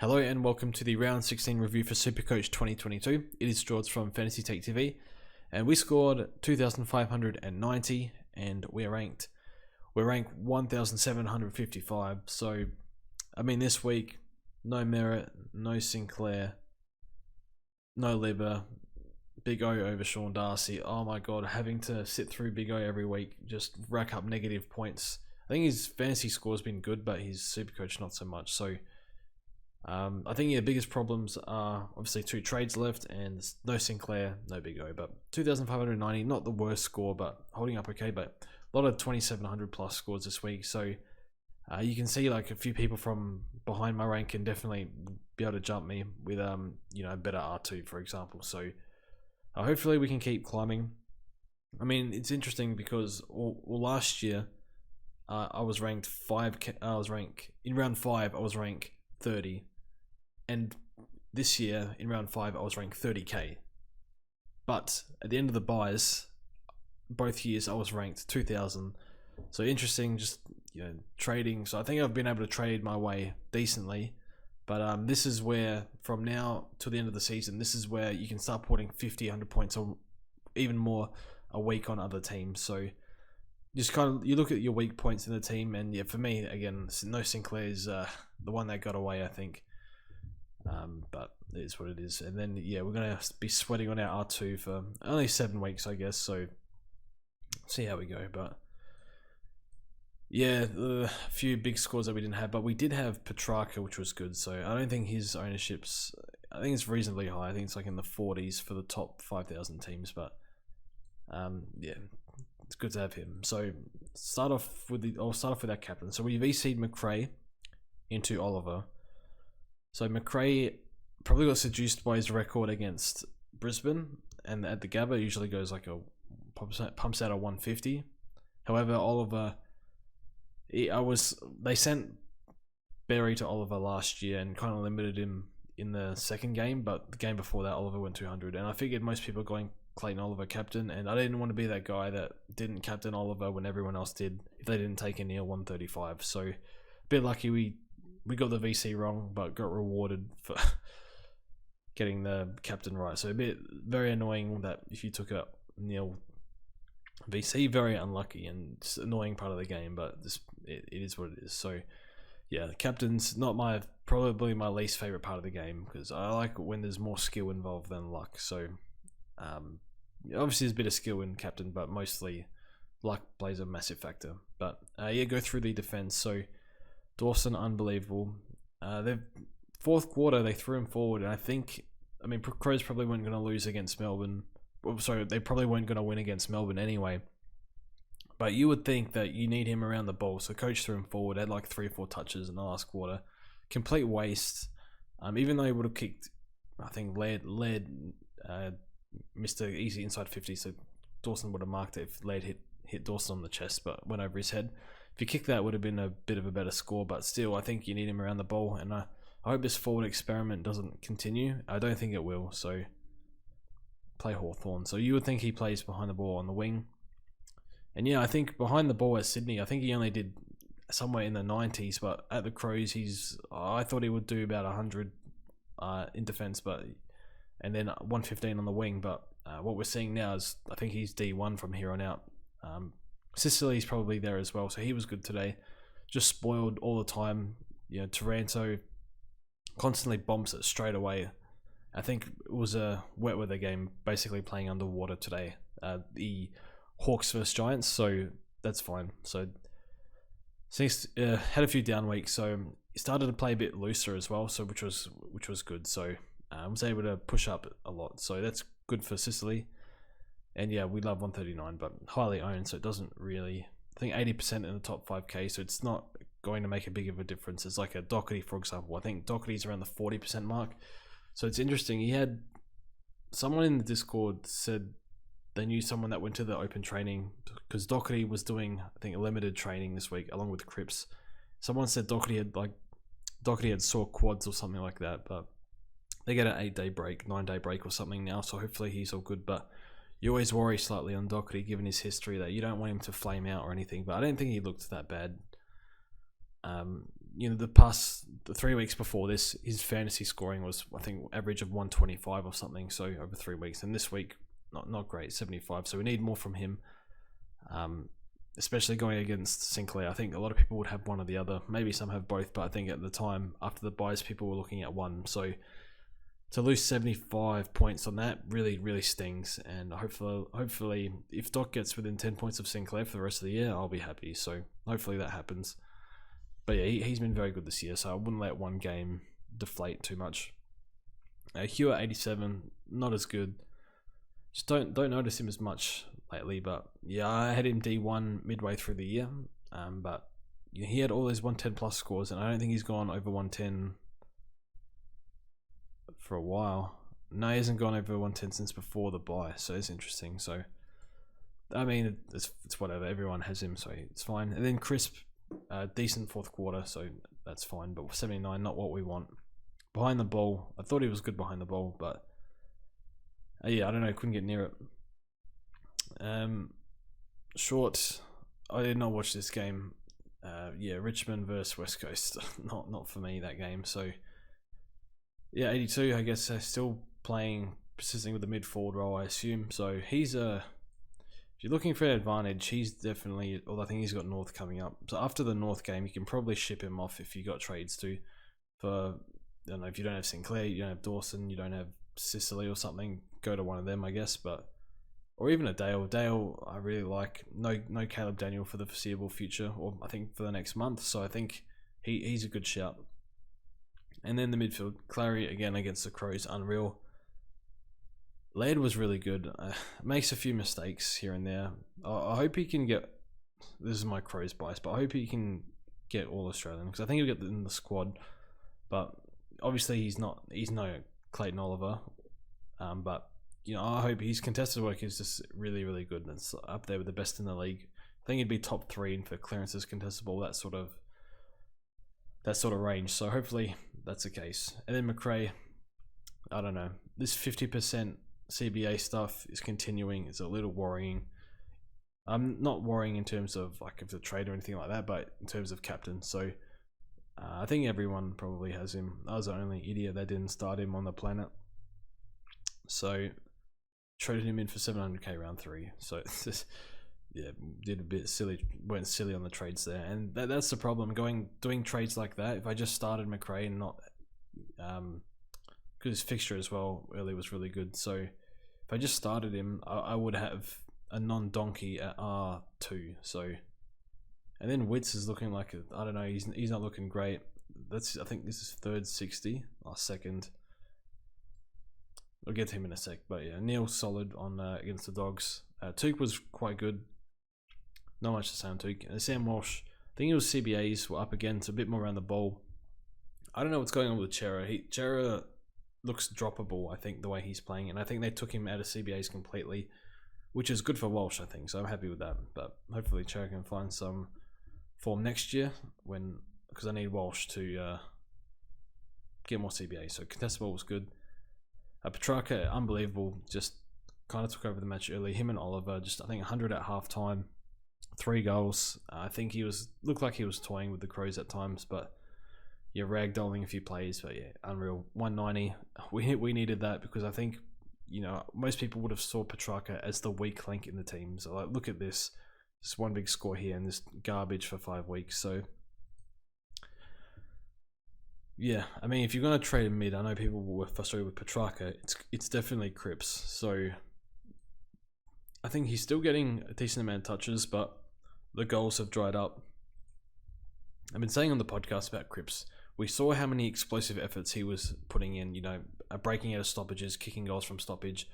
Hello and welcome to the round 16 review for Supercoach 2022. It is George from Fantasy Tech TV, and we scored 2,590, and we're ranked 1,755. So, I mean, this week, no Merit, no Sinclair, no Libba, Big O over Sean Darcy. Oh my god, having to sit through Big O every week, just rack up negative points. I think his fantasy score's been good, but his Supercoach not so much. So, I think the biggest problems are obviously 2 trades left and no Sinclair, no Big O, but 2,590, not the worst score, but holding up okay, but a lot of 2,700 plus scores this week. So you can see like a few people from behind my rank can definitely be able to jump me with better R2, for example. So hopefully we can keep climbing. I mean, it's interesting because last year I was ranked in round 5 I was ranked 30. And this year, in round 5, I was ranked 30k. But at the end of the buys, both years I was ranked 2,000. So interesting, just trading. So I think I've been able to trade my way decently. But this is where, from now to the end of the season, this is where you can start putting 50, 100 points or even more a week on other teams. So just you look at your weak points in the team, and yeah, for me, again, no Sinclair is the one that got away, I think. But it is what it is. And then yeah, we're gonna be sweating on our R2 for only 7 weeks, I guess. So see how we go. But yeah, a few big scores that we didn't have, but we did have Petracca, which was good. So I don't think his ownership's, I think it's reasonably high. I think it's like in the 40s for the top 5,000 teams. But yeah, it's good to have him. So I'll start off with our captain. So we VC'd McRae into Oliver. So McRae probably got seduced by his record against Brisbane, and at the Gabba usually goes like pumps out a 150. However, Oliver, they sent Berry to Oliver last year and kind of limited him in the second game, but the game before that Oliver went 200, and I figured most people are going Clayton Oliver captain, and I didn't want to be that guy that didn't captain Oliver when everyone else did if they didn't take a near 135. So a bit lucky we got the VC wrong, but got rewarded for getting the captain right. So very annoying that if you took a nil VC, very unlucky and just annoying part of the game, but it is what it is. So yeah, the captain's probably my least favorite part of the game, because I like when there's more skill involved than luck. So obviously there's a bit of skill in captain, but mostly luck plays a massive factor. But yeah, go through the defense. So Dawson, unbelievable. The fourth quarter, they threw him forward, and I mean, Crows probably weren't going to lose against Melbourne. Sorry, they probably weren't going to win against Melbourne anyway. But you would think that you need him around the ball. So coach threw him forward, had like 3 or 4 touches in the last quarter. Complete waste. Even though he would have kicked, I think, led Mr. Easy inside 50, so Dawson would have marked it if Laird hit Dawson on the chest, but went over his head. If you kick that, it would have been a bit of a better score, but still, I think you need him around the ball, and I hope this forward experiment doesn't continue. I don't think it will, so play Hawthorn. So you would think he plays behind the ball on the wing. And yeah, I think behind the ball at Sydney, I think he only did somewhere in the 90s, but at the Crows, I thought he would do about 100 in defense, and then 115 on the wing, but what we're seeing now is I think he's D1 from here on out. Sicily's probably there as well, so he was good today. Just spoiled all the time. Taranto constantly bombs it straight away. I think it was a wet weather game, basically playing underwater today. The Hawks versus Giants, so that's fine. So had a few down weeks, so he started to play a bit looser as well, so which was good. So I was able to push up a lot, so that's good for Sicily. And yeah, we love 139, but highly owned, so it doesn't really, I think 80% in the top 5k, so it's not going to make a big of a difference. It's like a Doherty, for example. I think Doherty's around the 40% mark. So it's interesting. He had someone in the Discord said they knew someone that went to the open training, because Doherty was doing, I think, a limited training this week along with Cripps. Someone said Doherty had sore quads or something like that, but they get an 8-day break, 9-day break or something now, so hopefully he's all good. But you always worry slightly on Doherty, given his history, that you don't want him to flame out or anything, but I don't think he looked that bad. the 3 weeks before this, his fantasy scoring was, I think, average of 125 or something. So over 3 weeks, and this week, not great, 75. So we need more from him. Especially going against Sinclair. I think a lot of people would have one or the other. Maybe some have both, but I think at the time, after the buys, people were looking at one. So to lose 75 points on that really, really stings. And hopefully, if Doc gets within 10 points of Sinclair for the rest of the year, I'll be happy. So hopefully that happens. But yeah, he's been very good this year, so I wouldn't let one game deflate too much. Hugh at 87, not as good. Just don't notice him as much lately, but yeah, I had him D1 midway through the year, but he had all those 110 plus scores, and I don't think he's gone over 110 for a while. No, he hasn't gone over 110 since before the buy, so it's interesting. So I mean, it's whatever, everyone has him, so it's fine. And then Crisp, decent fourth quarter, so that's fine, but 79, not what we want. Behind the ball, I thought he was good behind the ball, but yeah, I don't know, couldn't get near it. Short, I did not watch this game. Yeah, Richmond versus West Coast, not for me, that game. So yeah, 82, I guess, still playing, persisting with the mid-forward role, I assume. So he's if you're looking for an advantage, he's definitely, although I think he's got North coming up. So after the North game, you can probably ship him off if you got trades to. For, I don't know, if you don't have Sinclair, you don't have Dawson, you don't have Sicily or something, go to one of them, I guess. But or even a Dale I really like. No Caleb Daniel for the foreseeable future, or I think for the next month. So I think he's a good shout. And then the midfield, Clary again against the Crows, unreal. Laird was really good. Makes a few mistakes here and there. I hope he can get. This is my Crows bias, but I hope he can get all Australian, because I think he'll get in the squad. But obviously he's no Clayton Oliver. But I hope his contested work is just really, really good. It's up there with the best in the league. I think he'd be top 3 for clearances, contested ball, that sort of range. So hopefully that's the case. And then McRae, I don't know. This 50% CBA stuff is continuing. It's a little worrying. I'm not worrying in terms of like of the trade or anything like that, but in terms of captain. So I think everyone probably has him. I was the only idiot that didn't start him on the planet. So traded him in for 700k round 3. So it's just, yeah, did a bit silly, went silly on the trades there, and that's the problem. Doing trades like that. If I just started McRae and not, because his fixture as well early was really good. So if I just started him, I would have a non-donkey at R2. So, and then Witts is looking like I don't know. He's not looking great. I think this is third 60 or second. I'll get to him in a sec, but yeah, Neil solid on against the Dogs. Took was quite good. Not much to say on Took. And Sam Walsh, I think it was CBAs were up again. It's a bit more around the ball. I don't know what's going on with Chera. Chera looks droppable, I think, the way he's playing, and I think they took him out of CBAs completely, which is good for Walsh, I think. So I'm happy with that. But hopefully Chera can find some form next year because I need Walsh to get more CBA. So contestable was good. Petracca, unbelievable, just kind of took over the match early. Him and Oliver, just I think 100 at halftime, 3 goals. I think looked like he was toying with the Crows at times, but yeah, ragdolling a few plays. But yeah, unreal. 190. We needed that because I think most people would have saw Petracca as the weak link in the team. So like, look at this, just one big score here and this garbage for 5 weeks. So yeah, I mean, if you're going to trade him mid, I know people were frustrated with Petracca. It's definitely Cripps. So I think he's still getting a decent amount of touches, but the goals have dried up. I've been saying on the podcast about Cripps, we saw how many explosive efforts he was putting in, breaking out of stoppages, kicking goals from stoppage.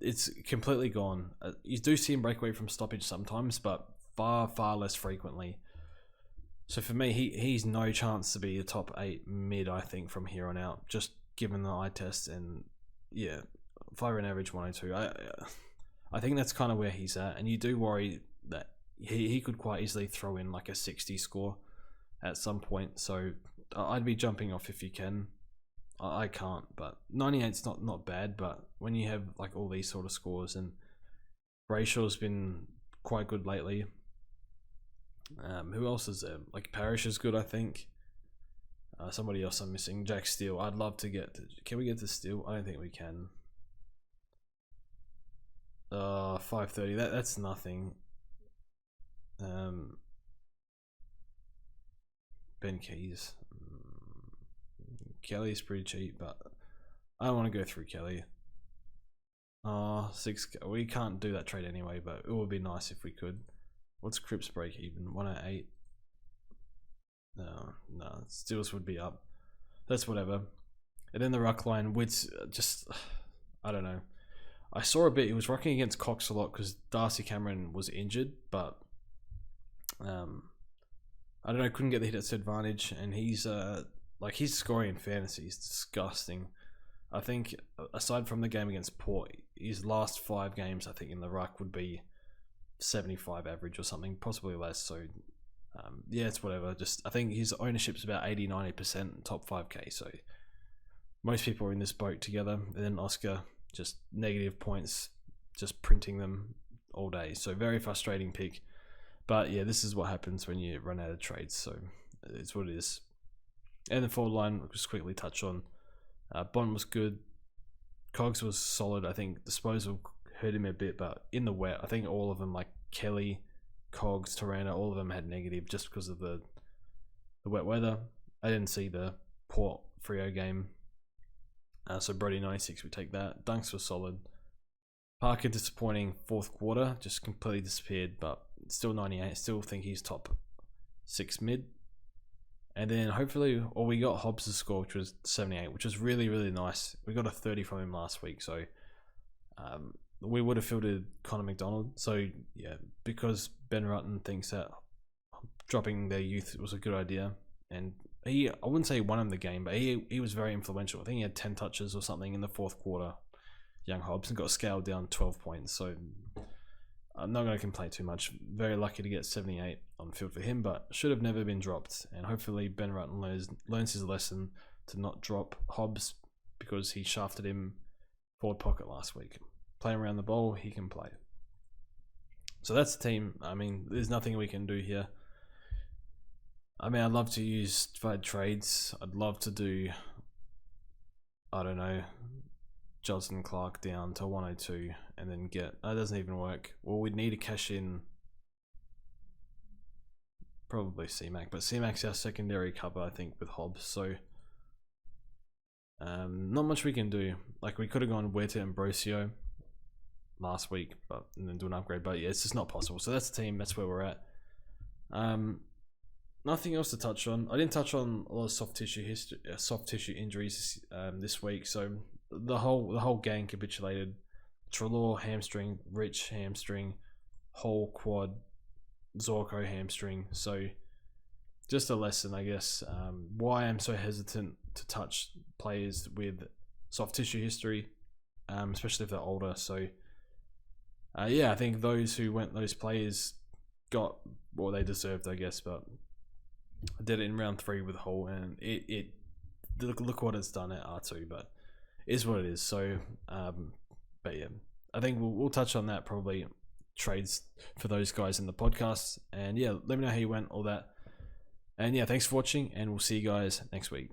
It's completely gone. You do see him break away from stoppage sometimes, but far, far less frequently. So for me, he's no chance to be a top 8 mid, I think, from here on out, just given the eye test. And yeah, 5 and average 102. I think that's kind of where he's at, and you do worry that he could quite easily throw in like a 60 score at some point. So I'd be jumping off if you can. I can't, but 98's not bad. But when you have like all these sort of scores, and Brayshaw's been quite good lately. Who else is there? Like Parrish is good, I think. Somebody else I'm missing. Jack Steele. I'd love to get. Can we get to Steele? I don't think we can. 530. That's nothing. Ben Keys. Kelly's pretty cheap, but I don't want to go through Kelly. 6. We can't do that trade anyway, but it would be nice if we could. What's Cripps break even? 108. No, Steels would be up. That's whatever. And then the ruck line, Wits, just, I don't know. I saw a bit, he was rocking against Cox a lot because Darcy Cameron was injured, but I don't know, couldn't get the hit at advantage, and he's like his scoring in fantasy is disgusting. I think aside from the game against Port, his last 5 games I think in the ruck would be 75 average or something, possibly less. So yeah, it's whatever. Just I think his ownership's about 80-90% top 5k. So most people are in this boat together, and then Oscar just negative points, just printing them all day. So very frustrating pick. But yeah, this is what happens when you run out of trades. So it's what it is. And the forward line, we'll just quickly touch on. Bond was good. Cogs was solid. I think Disposal hurt him a bit, but in the wet, I think all of them, like Kelly, Cogs, Tirana, all of them had negative just because of the wet weather. I didn't see the Port Freo game. So Brody 96, we take that. Dunks was solid. Parker disappointing 4th quarter, just completely disappeared, but still 98. Still think he's top 6 mid. And then hopefully, or we got Hobbs' score, which was 78, which was really, really nice. We got a 30 from him last week, so we would have fielded Connor McDonald. So yeah, because Ben Rutten thinks that dropping their youth was a good idea, and I wouldn't say he won him the game, but he was very influential. I think he had 10 touches or something in the 4th quarter, young Hobbs, and got scaled down 12 points. So I'm not going to complain too much. Very lucky to get 78 on the field for him, but should have never been dropped. And hopefully Ben Rutten learns his lesson to not drop Hobbs, because he shafted him forward pocket last week. Playing around the ball, he can play. So that's the team. I mean, there's nothing we can do here. I mean, I'd love to use trades. I'd love to do, I don't know, Johnson Clark down to 102 and then get, that doesn't even work. Well, we'd need to cash in probably C-Mac, but C-Mac's our secondary cover, I think, with Hobbs. So not much we can do. Like, we could have gone Huerta and Brosio last week, but and then do an upgrade, but yeah, it's just not possible. So that's the team. That's where we're at. Nothing else to touch on. I didn't touch on a lot of soft tissue injuries this week. So the whole gang capitulated. Trelaw hamstring, Rich hamstring, whole quad, Zorko hamstring. So just a lesson, I guess, why I'm so hesitant to touch players with soft tissue history, especially if they're older. So yeah, I think those players got what they deserved, I guess, but I did it in round 3 with Hull, and it look what it's done at R2, but it is what it is. So but yeah, I think we'll touch on that, probably trades for those guys in the podcast. And yeah, let me know how you went, all that. And yeah, thanks for watching, and we'll see you guys next week.